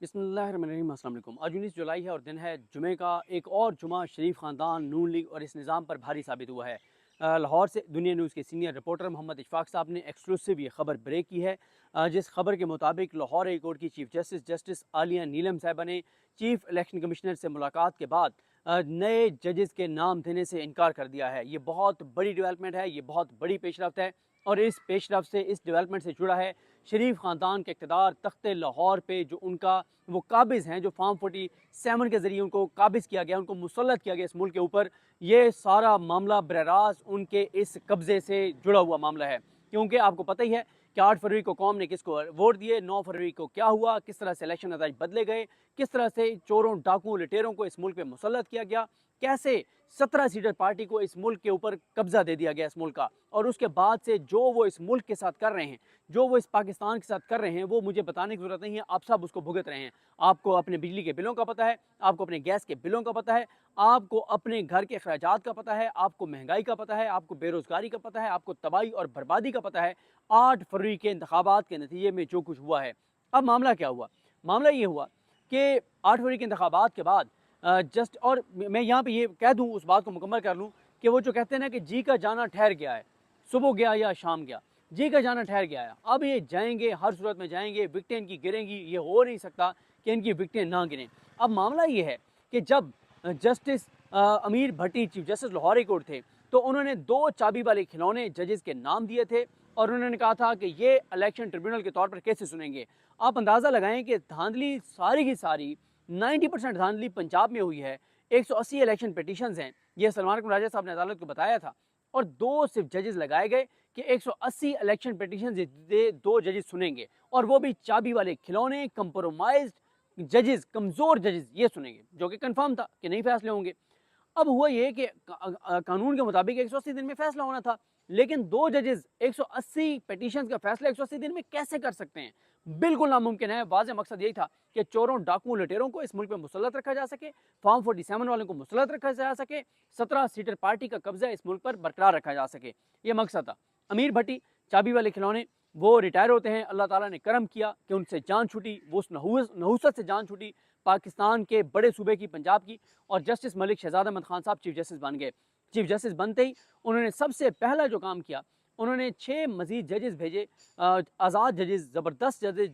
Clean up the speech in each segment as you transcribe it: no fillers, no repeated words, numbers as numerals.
बिस्मिल्लाहिर्रहमानिर्रहीम। अस्सलाम वालेकुम। आज 19 जुलाई है और दिन है जुमे का। एक और जुमा शरीफ ख़ानदान, नून लीग और इस निज़ाम पर भारी साबित हुआ है। लाहौर से दुनिया न्यूज़ के सीनियर रिपोर्टर मोहम्मद इशफाक साहब ने एक्सक्लूसिव ये खबर ब्रेक की है। जिस खबर के मुताबिक लाहौर हाई कोर्ट की चीफ जस्टिस आलिया नीलम साहिबा ने चीफ इलेक्शन कमिश्नर से मुलाकात के बाद नए जजेस के नाम देने से इनकार कर दिया है। ये बहुत बड़ी डेवलपमेंट है, ये बहुत बड़ी पेशरफ्त है और इस पेशरफ्त से, इस डेवलपमेंट से जुड़ा है शरीफ ख़ानदान के इक़्तिदार तख्ते लाहौर पे जो उनका वो काबिज़ हैं, जो फॉर्म 47 के ज़रिए उनको काबिज़ किया गया, उनको मुसल्लत किया गया इस मुल्क के ऊपर। ये सारा मामला बररास उनके इस कब्ज़े से जुड़ा हुआ मामला है, क्योंकि आपको पता ही है कि 8 फरवरी को कौम ने किसको वोट दिए, 9 फरवरी को क्या हुआ, किस तरह से इलेक्शन नताइज बदले गए, किस तरह से चोरों, डाकुओं, लुटेरों को इस मुल्क पे मुसल्लत किया गया, कैसे 17 सीटर पार्टी को इस मुल्क के ऊपर कब्जा दे दिया गया इस मुल्क का। और उसके बाद से जो वो इस मुल्क के साथ कर रहे हैं, जो वो इस पाकिस्तान के साथ कर रहे हैं, वो मुझे बताने की ज़रूरत नहीं है, आप सब उसको भुगत रहे हैं। आपको अपने बिजली के बिलों का पता है, आपको अपने गैस के बिलों का पता है, आपको अपने घर के अखराजात का पता है, आपको महंगाई का पता है, आपको बेरोज़गारी का पता है, आपको तबाही और बर्बादी का पता है। 8 फरवरी के इंतखाबात के नतीजे में जो कुछ हुआ है। अब मामला क्या हुआ? मामला ये हुआ कि 8 फरवरी के इंतखाबात के बाद जस्ट, और मैं यहाँ पे ये कह दूँ, उस बात को मुकम्मल कर लूँ कि वो जो कहते हैं ना कि जी का जाना ठहर गया है, सुबह गया या शाम गया, जी का जाना ठहर गया है। अब ये जाएंगे, हर सूरत में जाएंगे, विकटें इनकी गिरेंगी, ये हो नहीं सकता कि इनकी विकटें ना गिरें। अब मामला ये है कि जब justice Amir Bhatti chief justice Lahore high court थे, तो उन्होंने 2 चाबी वाले खिलौने जजेस के नाम दिए थे और उन्होंने कहा था कि ये इलेक्शन ट्रिब्यूनल के तौर पर कैसे सुनेंगे। आप अंदाज़ा लगाएं कि धांधली सारी की सारी 90% धांधली पंजाब में हुई है। 180 इलेक्शन पिटीशंस हैं, ये सलमान अकबर राजा साहब ने अदालत को बताया था, और 2 सिर्फ जजेस लगाए गए कि 180 इलेक्शन पिटीशन 2 जजेस सुनेंगे, और वो भी चाबी वाले खिलौने, कंप्रोमाइज्ड जजेस, कमज़ोर जजेस ये सुनेंगे, जो कि कंफर्म था कि नहीं फैसले होंगे। अब हुआ ये कि कानून के मुताबिक 180 दिन में फैसला होना था, लेकिन 2 जजेस 180 पिटीशंस का फैसला 180 दिन में कैसे कर सकते हैं? बिल्कुल नामुमकिन है। वाज़ेह मकसद यही था कि चोरों, डाकुओं, लुटेरों को इस मुल्क में मुसल्लत रखा जा सके, फॉर्म 47 वालों को मुसल्लत रखा जा सके, 17 सीटर पार्टी का कब्जा इस मुल्क पर बरकरार रखा जा सके। ये मकसद था। अमीर भट्टी चाबी वाले खिलौने वो रिटायर होते हैं, अल्लाह ताला ने करम किया कि उनसे जान छूटी, वो उस नहूसत से जान छूटी पाकिस्तान के बड़े सूबे की, पंजाब की, और जस्टिस मलिक शहजाद अहमद खान साहब चीफ जस्टिस बन गए। चीफ जस्टिस बनते ही उन्होंने सबसे पहला जो काम किया, उन्होंने 6 मजीद जजेस भेजे, आज़ाद जजेस, ज़बरदस्त जजेस,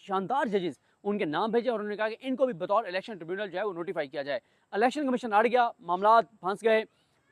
शानदार जजेस, उनके नाम भेजे और उन्होंने कहा कि इनको भी बतौर इलेक्शन ट्रिब्यूनल जो है वो नोटिफाई किया जाए। इलेक्शन कमीशन अड़ गया, मामला फंस गए।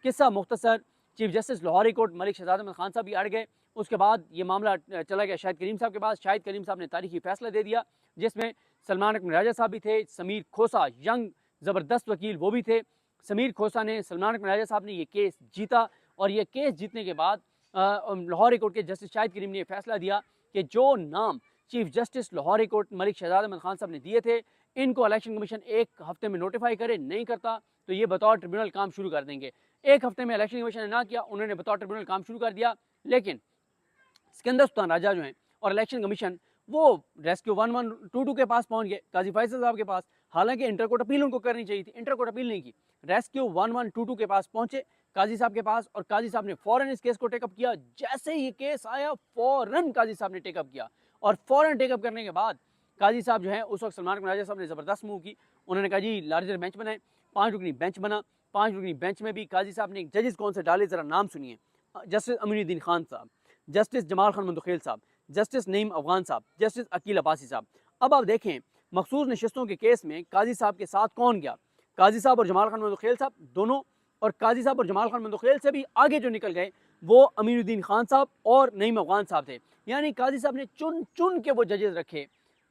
किस्सा मुख्तसर, chief justice Lahore high court Malik Shahzad Ahmed Khan sahab भी अड़ गए। उसके बाद ये मामला चला गया शाहिद करीम साहब के पास। शाहिद करीम साहब ने तारीखी फैसला दे दिया, जिसमें सलमान अकबर राजा साहब भी थे, समीर खोसा यंग ज़बरदस्त वकील वो भी थे। समीर खोसा ने, सलमान अकबर राजा साहब ने ये केस जीता, और ये केस जीतने के बाद लाहौर हाई कोर्ट के जस्टिस शाहिद करीम ने फैसला दिया कि जो नाम chief justice Lahore high court Malik Shahzad Ahmed Khan sahab ने दिए थे, इनको इलेक्शन कमीशन 1 हफ्ते में नोटिफाई करे, नहीं करता तो ये बतौर ट्रिब्यूनल काम शुरू कर देंगे। 1 हफ्ते में इलेक्शन कमीशन ने ना किया, उन्होंने बतौर ट्रिब्यूनल काम शुरू कर दिया। लेकिन सिकंदर सुल्तान राजा जो हैं और इलेक्शन कमीशन, वो रेस्क्यू 1122 के पास पहुंच गए, काजी फैसल साहब के पास। हालांकि इंटरकोर्ट अपील उनको करनी चाहिए थी, इंटरकोर्ट अपील नहीं की। रेस्क्यू 1122 के पास पहुंचे, काजी साहब के पास, और काजी साहब ने फौरन इस केस को टेकअप किया। जैसे ही केस आया, फौरन काजी साहब ने टेकअप किया, और फौरन टेकअप करने के बाद काजी साहब जो है, उस वक्त सलमान अकबर राजा साहब ने ज़बरदस्त मूव की। उन्होंने कहा जी लार्जर बेंच बनाए, 5 रुकनी बेंच बना। 5 रुकनी बेंच में भी काजी साहब ने जजेस कौन से डाले, ज़रा नाम सुनिए। जस्टिस अमीनुद्दीन खान साहब, जस्टिस जमाल खान मंदुखेल साहब, जस्टिस नईम अफगान साहब, जस्टिस अकील अब्बासी साहब। अब आप देखें, मखसूस नशस्तों के केस में काजी साहब के साथ कौन गया? काजी साहब और जमाल खान मंदुखेल साहब दोनों, और काजी साहब और जमाल खान मंदुखेल से भी आगे जो निकल गए वो अमीनुद्दीन खान साहब और नईम अफगान साहब थे। यानी काजी साहब ने चुन चुन के वो जजेस रखे,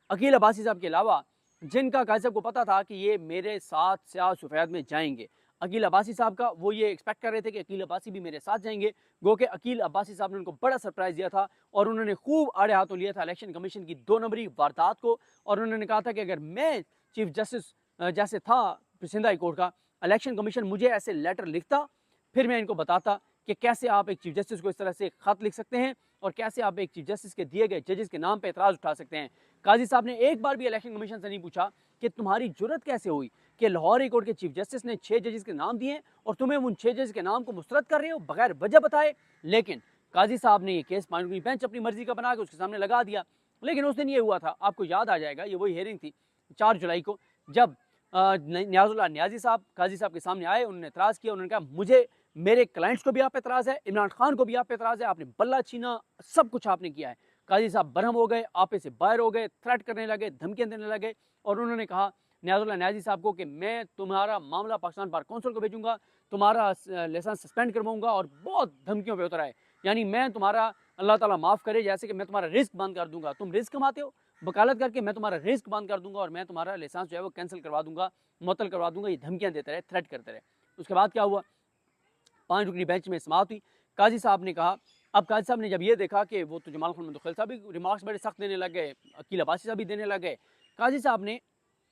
अकील अब्बासी साहब के अलावा, जिनका काजी साहब को पता था कि ये मेरे साथ स्याह सफ़ेद में जाएंगे। अकील अब्बासी साहब का वो ये एक्सपेक्ट कर रहे थे कि अकील अब्बासी भी मेरे साथ जाएंगे। गो के अकील अब्बासी साहब ने उनको बड़ा सरप्राइज़ दिया था, और उन्होंने खूब आड़े हाथों लिया था इलेक्शन कमीशन की 2 नंबरी वारदात को। और उन्होंने कहा था कि अगर मैं चीफ जस्टिस जैसे था सिंध हाई कोर्ट का, इलेक्शन कमीशन मुझे ऐसे लेटर लिखता, फिर मैं इनको बताता कि कैसे आप एक चीफ जस्टिस को इस तरह से ख़त लिख सकते हैं, और कैसे आप एक चीफ जस्टिस के दिए गए जजेस के नाम पर एतराज़ उठा सकते हैं। काजी साहब ने एक बार भी इलेक्शन कमीशन से नहीं पूछा कि तुम्हारी जुर्रत कैसे हुई कि लाहौर हाई कोर्ट के चीफ जस्टिस ने 6 जजेस के नाम दिए और तुम्हें उन 6 जजेस के नाम को मुस्तरद कर रहे हो बगैर वजह बताए। लेकिन काजी साहब ने ये केस पानी बेंच अपनी मर्जी का बना के उसके सामने लगा दिया। लेकिन उस दिन ये हुआ था, आपको याद आ जाएगा, ये वही हेयरिंग थी 4 जुलाई को जब नियाज़ुल्लाह नियाज़ी साहब काजी साहब के सामने आए, उन्होंने एतराज़ किया। उन्होंने कहा मुझे मेरे क्लाइंट्स को भी आप पे एतराज़ है, इमरान खान को भी आप पे एतराज़ है, आपने बल्ला छीना, सब कुछ आपने किया है। काजी साहब बरहम हो गए, आपे से बाहर हो गए, थ्रेट करने लगे, धमकियाँ देने लगे और उन्होंने कहा नियाज़ुल्लाह नियाज़ी साहब को कि मैं तुम्हारा मामला पाकिस्तान बार कौंसिल को भेजूंगा, तुम्हारा लाइसेंस सस्पेंड करवाऊंगा और बहुत धमकियों पे उतर आए। यानी मैं तुम्हारा, अल्लाह ताला माफ़ करे, जैसे कि मैं तुम्हारा रिस्क बंद कर दूंगा, तुम रिस्क कमाते हो वकालत करके, मैं तुम्हारा रिस्क बंद कर दूंगा और मैं तुम्हारा लाइसेंस जो है वो कैंसिल करवा दूंगा, मुअत्तल करवा दूंगा। ये धमकियाँ देते रहे, थ्रेट करते रहे। उसके बाद क्या हुआ, 5 रुकनी बेंच में समाअत हुई। काजी साहब ने कहा, अब काजी साहब ने जब ये देखा कि वो तो जमाल खान मुंतखिल साहब भी रिमार्क्स बड़े सख्त देने लग गए, अकील अब्बासी साहब भी देने लग गए, काजी साहब ने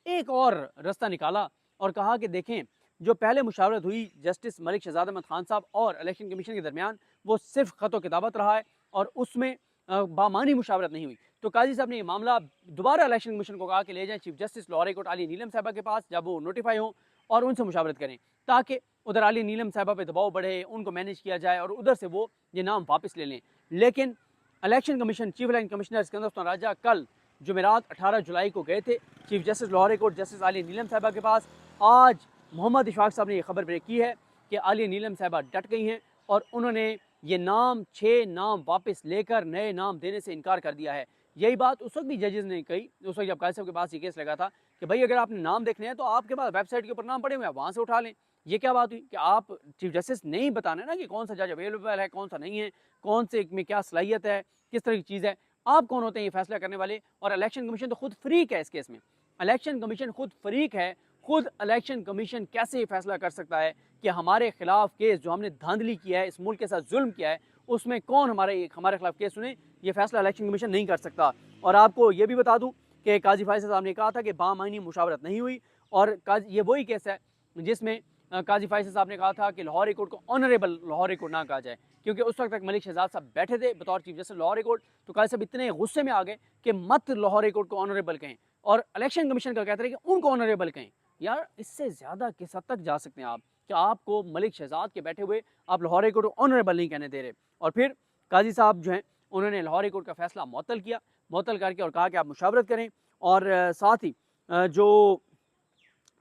एक और रास्ता निकाला और कहा कि देखें, जो पहले मुशावरत हुई जस्टिस मलिक शहजाद अहमद खान साहब और इलेक्शन कमीशन के दरमियान, वो सिर्फ ख़त व किताबत रहा है और उसमें बामानी मुशावरत नहीं हुई। तो काजी साहब ने ये मामला दोबारा इलेक्शन कमीशन को कहा कि ले जाएं chief justice Lahore high court आली नीलम साहबा के पास, जब वो नोटिफाई हों और उनसे मुशावरत करें, ताकि उधर आली नीलम साहबा पे दबाव बढ़े, उनको मैनेज किया जाए और उधर से वो ये नाम वापस ले लें। लेकिन election commission, chief election commissioner Sikandar Usman Raja कल जुमेरात 18 जुलाई को गए थे chief justice Lahore high court justice Aali Neelam साहबा के पास। आज मोहम्मद इशफाक साहब ने ये खबर ब्रेक की है कि आली नीलम साहबा डट गई हैं और उन्होंने ये नाम 6 नाम वापस लेकर नए नाम देने से इनकार कर दिया है। यही बात उस वक्त भी जजेस ने कही, उस वक्त जब काजी साहब के पास ये केस लगा था कि भाई अगर आपने नाम देखने हैं तो आपके पास वेबसाइट के ऊपर नाम पड़े हुए हैं, वहाँ से उठा लें। ये क्या बात हुई कि आप चीफ जस्टिस नहीं बताने ना कि कौन सा जज अवेलेबल है, कौन सा नहीं है, कौन से में क्या सलाहियत है, किस तरह की चीज़ है। आप कौन होते हैं ये फैसला करने वाले? और इलेक्शन कमीशन तो खुद फ्रीक है इस केस में। इलेक्शन कमीशन खुद फ्रीक है। खुद इलेक्शन कमीशन कैसे ये फैसला कर सकता है कि हमारे खिलाफ केस जो हमने धांधली किया है, इस मुल्क के साथ जुल्म किया है, उसमें कौन हमारे खिलाफ केस सुने? ये फैसला इलेक्शन कमीशन नहीं कर सकता। और आपको ये भी बता दूं कि काजी फैसल साहब ने कहा था कि बामानी मुशावरत नहीं हुई और ये वही केस है जिसमें काजी फैसल साहब ने कहा था कि लाहौर हाई कोर्ट को ऑनरेबल लाहौर हाई कोर्ट ना कहा जाए, क्योंकि उस वक्त तक मलिक शहजाद साहब बैठे थे बतौर chief justice Lahore high court. तो काजी साहब इतने गुस्से में आ गए कि मत लाहौर हाई कोर्ट को ऑनरेबल कहें और इलेक्शन कमीशन का कहते रहे कि उनको ऑनरेबल कहें। यार इससे ज़्यादा किस हद तक जा सकते हैं आप कि आपको मलिक शहजाद के बैठे हुए आप लाहौर हाई कोर्ट को ऑनरेबल नहीं कहने दे रहे। और फिर काजी साहब जो हैं उन्होंने लाहौर हाई कोर्ट का फैसला मुअत्तल किया, मुअत्तल करके और कहा कि आप मुशावरत करें। और साथ ही जो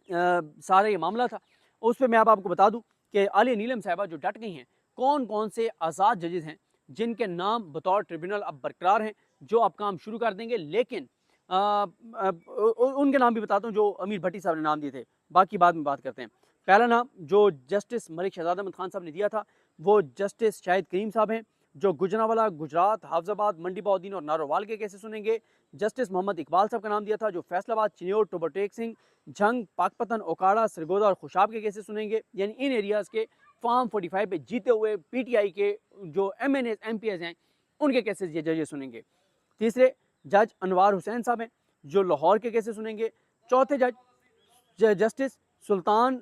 सारा ये मामला था उस पर मैं आपको बता दूं कि आली नीलम साहबा जो डट गई हैं, कौन कौन से आज़ाद जजेस हैं जिनके नाम बतौर ट्रिब्यूनल अब बरकरार हैं, जो अब काम शुरू कर देंगे। लेकिन उनके नाम भी बताता हूँ जो अमीर भट्टी साहब ने नाम दिए थे, बाकी बाद में बात करते हैं। पहला नाम जो जस्टिस मलिक शहजाद अहमद खान साहब ने दिया था वो जस्टिस शाहिद करीम साहब हैं, जो गुजरांवाला, गुजरात, हाफजाबाद, मंडी बहाउद्दीन और नारोवाल के केसेस सुनेंगे। जस्टिस मोहम्मद इकबाल साहब का नाम दिया था जो फैसलाबाद, चिन्योर, टोबरटेक सिंह, झंग, पाकपतन, ओकाड़ा, सरगोदा और खुशाब के केसेस सुनेंगे। यानी इन एरियाज़ के फार्म 45 पे जीते हुए पीटीआई के जो MNAs MPs हैं उनके केसेस ये जजेस सुनेंगे। तीसरे जज अनवार हुसैन साहब हैं जो लाहौर के केसेस सुनेंगे। चौथे जज जस्टिस सुल्तान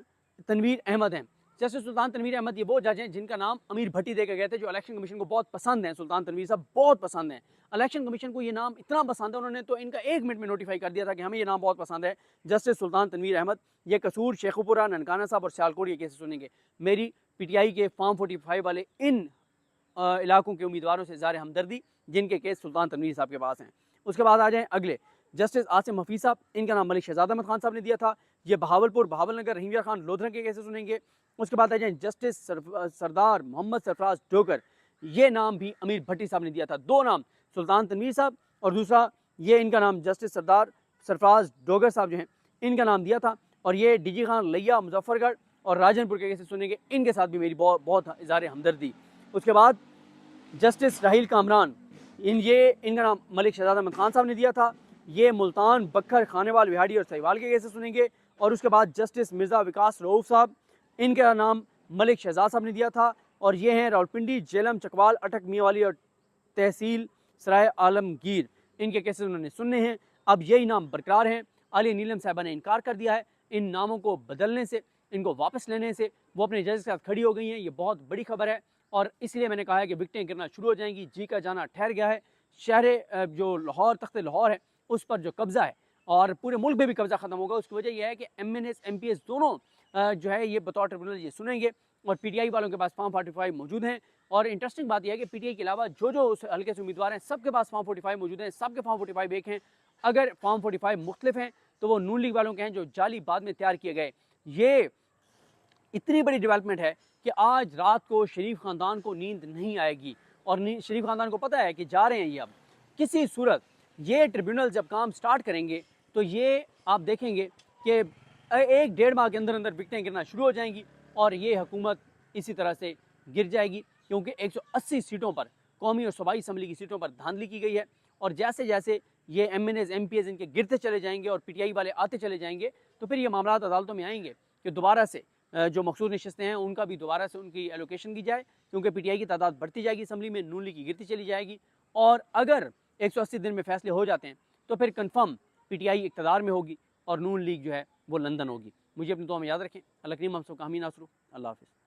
तनवीर अहमद हैं। जस्टिस सुल्तान तनवीर अहमद ये वो जज हैं जिनका नाम अमीर भट्टी दे के गए थे, जो इलेक्शन कमीशन को बहुत पसंद है। सुल्तान तनवीर साहब बहुत पसंद हैं इलेक्शन कमीशन को, ये नाम इतना पसंद है उन्होंने तो इनका 1 मिनट में नोटिफाई कर दिया था कि हमें ये नाम बहुत पसंद है, जस्टिस सुल्तान तनवीर अहमद। ये कसूर, शेखुपुरा, ननकाना साहब और सियालकोट ये केसेस सुनेंगे। मेरी PTI के फॉर्म 45 वाले इन इलाकों के उम्मीदवारों से ज़ाहिर हमदर्दी जिनके केस सुल्तान तनवीर साहब के पास हैं। उसके बाद आ जाएँ अगले जस्टिस आसिम हफीज़ साहब, इनका नाम मलिक शहजाद अहमद खान साहब ने दिया था। ये बहावलपुर, बहावलनगर, रहीमिया खान, लोधरा के केसेस सुनेंगे। उसके बाद आ जाए जस्टिस सरदार मोहम्मद सरफराज डोगर, ये नाम भी अमीर भट्टी साहब ने दिया था। 2 नाम, सुल्तान तनवीर साहब और दूसरा ये इनका नाम जस्टिस सरदार सरफराज डोगर साहब जो हैं इनका नाम दिया था। और ये DG खान, लिया, मुजफ्फरगढ़ और राजनपुर के केसेस सुनेंगे। इनके साथ भी मेरी बहुत इज़हार हमदर्दी। उसके बाद जस्टिस राहील कामरान, इनका नाम मलिक शहजाद अहमद खान साहब ने दिया था। ये मुल्तान, बखर, खानेवाल, विहाड़ी और सहीवाल के केसेस सुनेंगे। और उसके बाद जस्टिस मिर्ज़ा विकास रऊफ़ साहब, इनका नाम मलिक शहजाद साहब ने दिया था। और ये हैं रावलपिंडी, जेलम, चकवाल, अटक, मियाँवाली और तहसील सराय आलमगीर, इनके केसेस उन्होंने सुनने हैं। अब यही नाम बरकरार हैं। आली नीलम साहबा ने इनकार कर दिया है इन नामों को बदलने से, इनको वापस लेने से। वो अपने जज के साथ खड़ी हो गई हैं। ये बहुत बड़ी खबर है और इसलिए मैंने कहा है कि विकटें गिरना शुरू हो जाएंगी। जी का जाना ठहर गया है। शहर जो लाहौर, तख्त लाहौर है उस पर जो कब्ज़ा है और पूरे मुल्क में भी कब्ज़ा ख़त्म होगा। उसकी वजह यह है कि MNAs MPs दोनों जो है ये बतौर ट्रिब्यूनल ये सुनेंगे और PTI वालों के पास फॉर्म 45 मौजूद हैं। और इंटरेस्टिंग बात यह है कि PTI के अलावा जो उस हल्के से उम्मीदवार हैं सबके पास फॉर्म 45 मौजूद हैं, सबके फॉर्म 45 एक हैं। अगर फॉर्म 45 मुख्तलिफ हैं तो वो नून लीग वालों के हैं जो जाली बाद में तैयार किए गए। ये इतनी बड़ी डेवलपमेंट है कि आज रात को शरीफ ख़ानदान को नींद नहीं आएगी और शरीफ ख़ानदान को पता है कि जा रहे हैं ये अब किसी सूरत ये ट्रिब्यूनल जब काम स्टार्ट करेंगे तो ये आप देखेंगे कि 1-1.5 माह के अंदर अंदर विकटें गिरना शुरू हो जाएंगी और ये हुकूमत इसी तरह से गिर जाएगी, क्योंकि 180 सीटों पर कौमी और सूबाई असम्बली की सीटों पर धांधली की गई है। और जैसे जैसे ये MNAs MPs इनके गिरते चले जाएंगे और PTI वाले आते चले जाएंगे तो फिर ये मामला अदालतों में आएंगे कि दोबारा से जो मखसूस नशस्तें हैं उनका भी दोबारा से उनकी एलोकेशन की जाए, क्योंकि PTI की तादाद बढ़ती जाएगी असम्बली में, नून लीग की गिरती चली जाएगी। और अगर 180 दिन में फैसले हो जाते हैं तो फिर कन्फर्म PTI इक़्तिदार में होगी और नून लीग जो है वो लंदन होगी। मुझे अपनी दुआ में याद रखें। अल्लाह करीम हम सबका हामी नासरू। अल्लाह हाफ़िज़।